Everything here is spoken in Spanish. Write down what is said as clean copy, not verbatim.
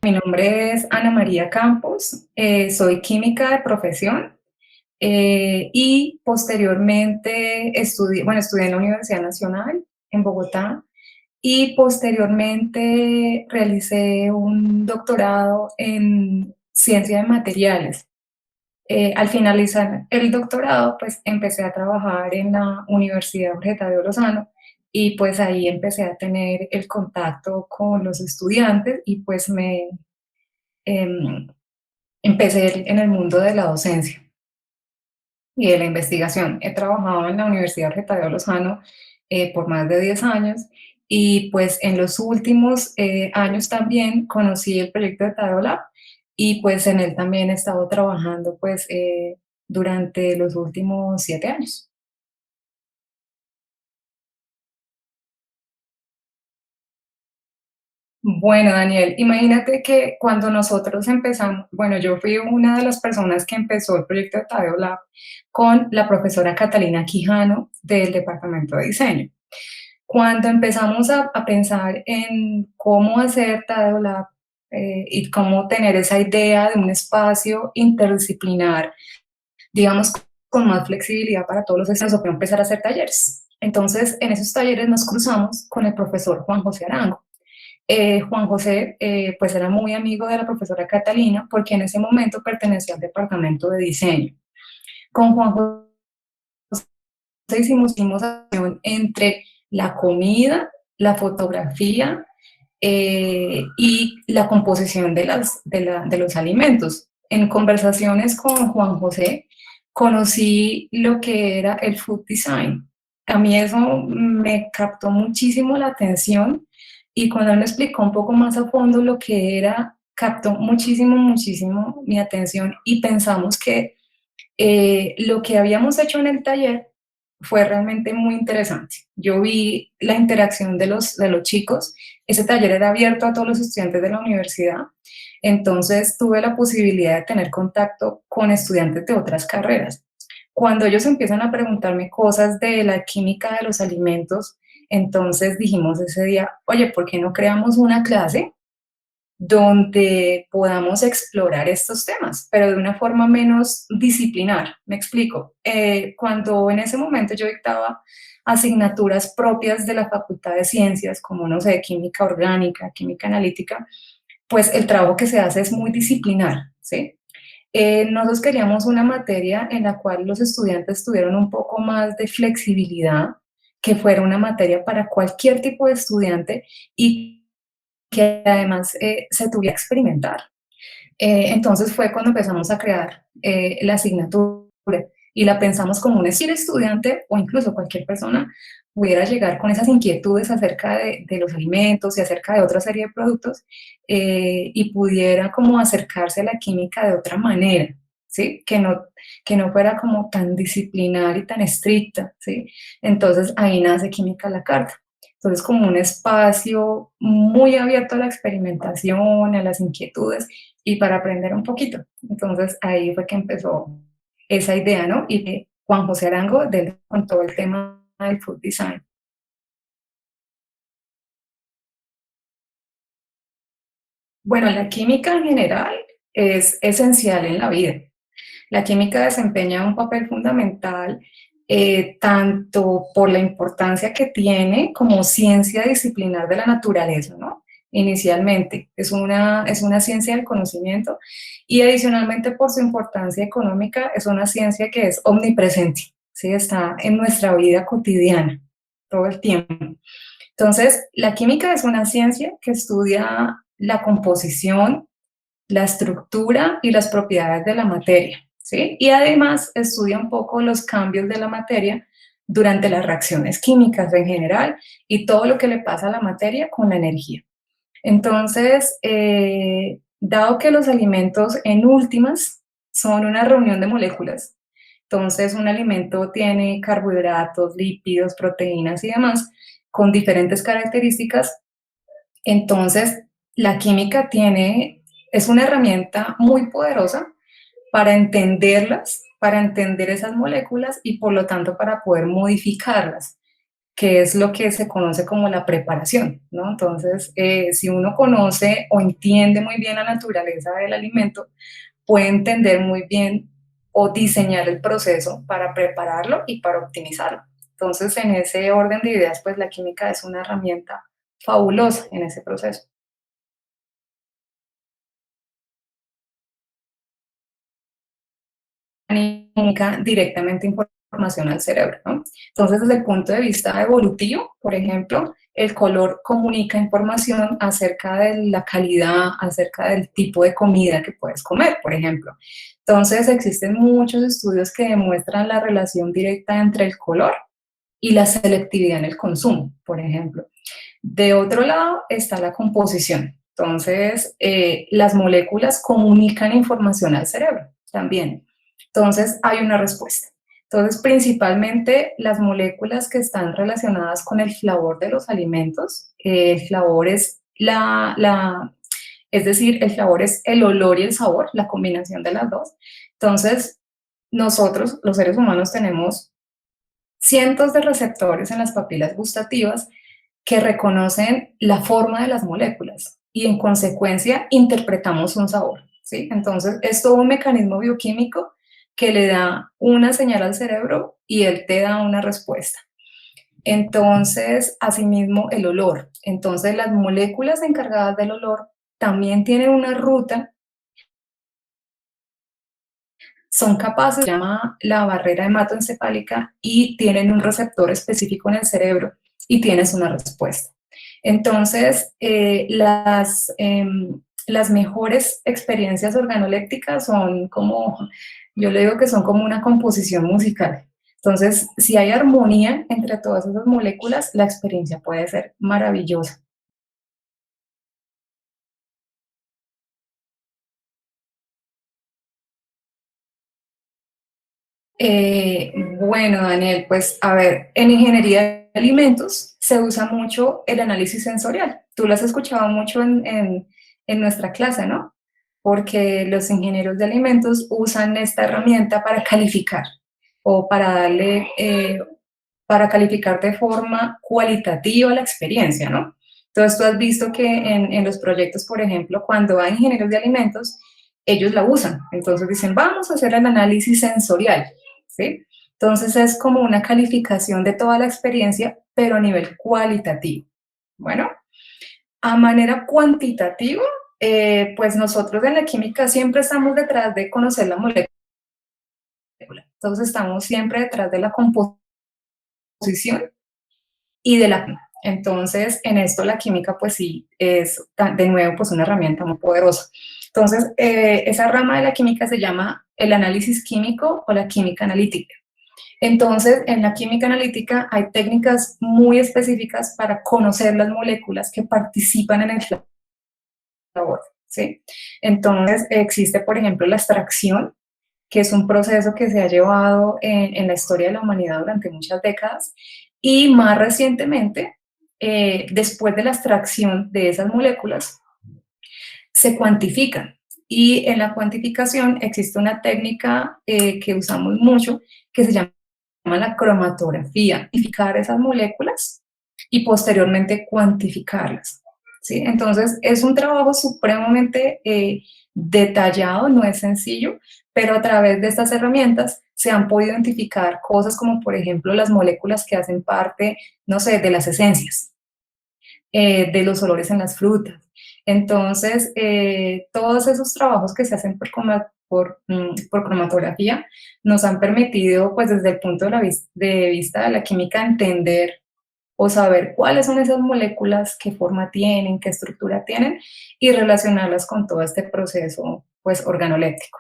Mi nombre es Ana María Campos, soy química de profesión y posteriormente estudié en la Universidad Nacional en Bogotá y posteriormente realicé un doctorado en ciencia de materiales. Al finalizar el doctorado, pues empecé a trabajar en la Universidad Jorge Tadeo Lozano y pues ahí empecé a tener el contacto con los estudiantes y pues em, empecé en el mundo de la docencia y de la investigación. He trabajado en la Universidad Jorge Tadeo Lozano por más de 10 años y pues en los últimos años también conocí el proyecto de Tadeo Lab y pues en él también he estado trabajando pues durante los últimos 7 años. Bueno, Daniel, imagínate que cuando nosotros empezamos, bueno, yo fui una de las personas que empezó el proyecto de Tadeo Lab con la profesora Catalina Quijano del Departamento de Diseño. Cuando empezamos a pensar en cómo hacer Tadeo Lab y cómo tener esa idea de un espacio interdisciplinar, digamos, con más flexibilidad para todos los estudiantes, nos ocurrió empezar a hacer talleres. Entonces, en esos talleres nos cruzamos con el profesor Juan José Arango. Juan José, pues era muy amigo de la profesora Catalina, porque en ese momento pertenecía al departamento de diseño. Con Juan José hicimos acción entre la comida, la fotografía y la composición de los alimentos. En conversaciones con Juan José conocí lo que era el food design. A mí eso me captó muchísimo la atención y cuando él me explicó un poco más a fondo lo que era, captó muchísimo, muchísimo mi atención y pensamos que lo que habíamos hecho en el taller fue realmente muy interesante. Yo vi la interacción de los chicos. Ese taller era abierto a todos los estudiantes de la universidad, entonces tuve la posibilidad de tener contacto con estudiantes de otras carreras. Cuando ellos empiezan a preguntarme cosas de la química de los alimentos, entonces dijimos ese día, oye, ¿por qué no creamos una clase donde podamos explorar estos temas, pero de una forma menos disciplinar? Me explico. Cuando en ese momento yo dictaba asignaturas propias de la Facultad de Ciencias, como, no sé, química orgánica, química analítica, pues el trabajo que se hace es muy disciplinar, ¿sí? Nosotros queríamos una materia en la cual los estudiantes tuvieran un poco más de flexibilidad, que fuera una materia para cualquier tipo de estudiante y que además se tuviera que experimentar. Entonces fue cuando empezamos a crear la asignatura y la pensamos como un estudiante o incluso cualquier persona pudiera llegar con esas inquietudes acerca de los alimentos y acerca de otra serie de productos y pudiera como acercarse a la química de otra manera, ¿sí? Que no fuera como tan disciplinar y tan estricta, ¿sí? Entonces ahí nace Química a la Carta. Entonces, como un espacio muy abierto a la experimentación, a las inquietudes y para aprender un poquito. Entonces, ahí fue que empezó esa idea, ¿no? Y de Juan José Arango con todo el tema del food design. Bueno, la química en general es esencial en la vida. La química desempeña un papel fundamental tanto por la importancia que tiene como ciencia disciplinar de la naturaleza, ¿no? Inicialmente, es una ciencia del conocimiento y adicionalmente por su importancia económica es una ciencia que es omnipresente, ¿sí? Está en nuestra vida cotidiana todo el tiempo. Entonces, la química es una ciencia que estudia la composición, la estructura y las propiedades de la materia, ¿sí? Y además estudia un poco los cambios de la materia durante las reacciones químicas en general y todo lo que le pasa a la materia con la energía. Entonces, dado que los alimentos en últimas son una reunión de moléculas, entonces un alimento tiene carbohidratos, lípidos, proteínas y demás con diferentes características, entonces la química es una herramienta muy poderosa para entenderlas, para entender esas moléculas y por lo tanto para poder modificarlas. que es lo que se conoce como la preparación, ¿no? Entonces, si uno conoce o entiende muy bien la naturaleza del alimento, puede entender muy bien o diseñar el proceso para prepararlo y para optimizarlo. Entonces, en ese orden de ideas, pues la química es una herramienta fabulosa en ese proceso. Comunica directamente información al cerebro, ¿no? Entonces, desde el punto de vista evolutivo, por ejemplo, el color comunica información acerca de la calidad, acerca del tipo de comida que puedes comer, por ejemplo. Entonces, existen muchos estudios que demuestran la relación directa entre el color y la selectividad en el consumo, por ejemplo. De otro lado está la composición. Entonces, las moléculas comunican información al cerebro también. Entonces, hay una respuesta. Entonces, principalmente las moléculas que están relacionadas con el flavor de los alimentos, el flavor es es decir, el flavor es el olor y el sabor, la combinación de las dos. Entonces, nosotros, los seres humanos, tenemos cientos de receptores en las papilas gustativas que reconocen la forma de las moléculas y en consecuencia interpretamos un sabor, ¿sí? Entonces es todo un mecanismo bioquímico que le da una señal al cerebro y él te da una respuesta. Entonces, asimismo, el olor. Entonces, las moléculas encargadas del olor también tienen una ruta, son capaces, se llama la barrera hematoencefálica y tienen un receptor específico en el cerebro y tienes una respuesta. Entonces, las mejores experiencias organolépticas son como, yo le digo que son como una composición musical. Entonces, si hay armonía entre todas esas moléculas, la experiencia puede ser maravillosa. Eh, bueno, Daniel, pues a ver, en ingeniería de alimentos se usa mucho el análisis sensorial. Tú lo has escuchado mucho en nuestra clase, ¿no? Porque los ingenieros de alimentos usan esta herramienta para calificar o para darle, para calificar de forma cualitativa la experiencia, ¿no? Entonces tú has visto que en los proyectos, por ejemplo, cuando hay ingenieros de alimentos, ellos la usan. Entonces dicen, vamos a hacer el análisis sensorial, ¿sí? Entonces es como una calificación de toda la experiencia, pero a nivel cualitativo. Bueno, a manera cuantitativa, pues nosotros en la química siempre estamos detrás de conocer la molécula. Entonces estamos siempre detrás de la composición y de la... Entonces, en esto la química, pues sí, es de nuevo pues una herramienta muy poderosa. Entonces, esa rama de la química se llama el análisis químico o la química analítica. Entonces, en la química analítica hay técnicas muy específicas para conocer las moléculas que participan en el flavor, ¿sí? Entonces, existe, por ejemplo, la extracción, que es un proceso que se ha llevado en la historia de la humanidad durante muchas décadas, y más recientemente, después de la extracción de esas moléculas, se cuantifican. Y en la cuantificación existe una técnica que usamos mucho que se llama la cromatografía, cuantificar esas moléculas y posteriormente cuantificarlas, ¿sí? Entonces es un trabajo supremamente detallado, no es sencillo, pero a través de estas herramientas se han podido identificar cosas como, por ejemplo, las moléculas que hacen parte, no sé, de las esencias, de los olores en las frutas. Entonces, todos esos trabajos que se hacen por cromatografía nos han permitido, pues desde el punto de vista de la química, entender o saber cuáles son esas moléculas, qué forma tienen, qué estructura tienen y relacionarlas con todo este proceso, pues, organoléptico.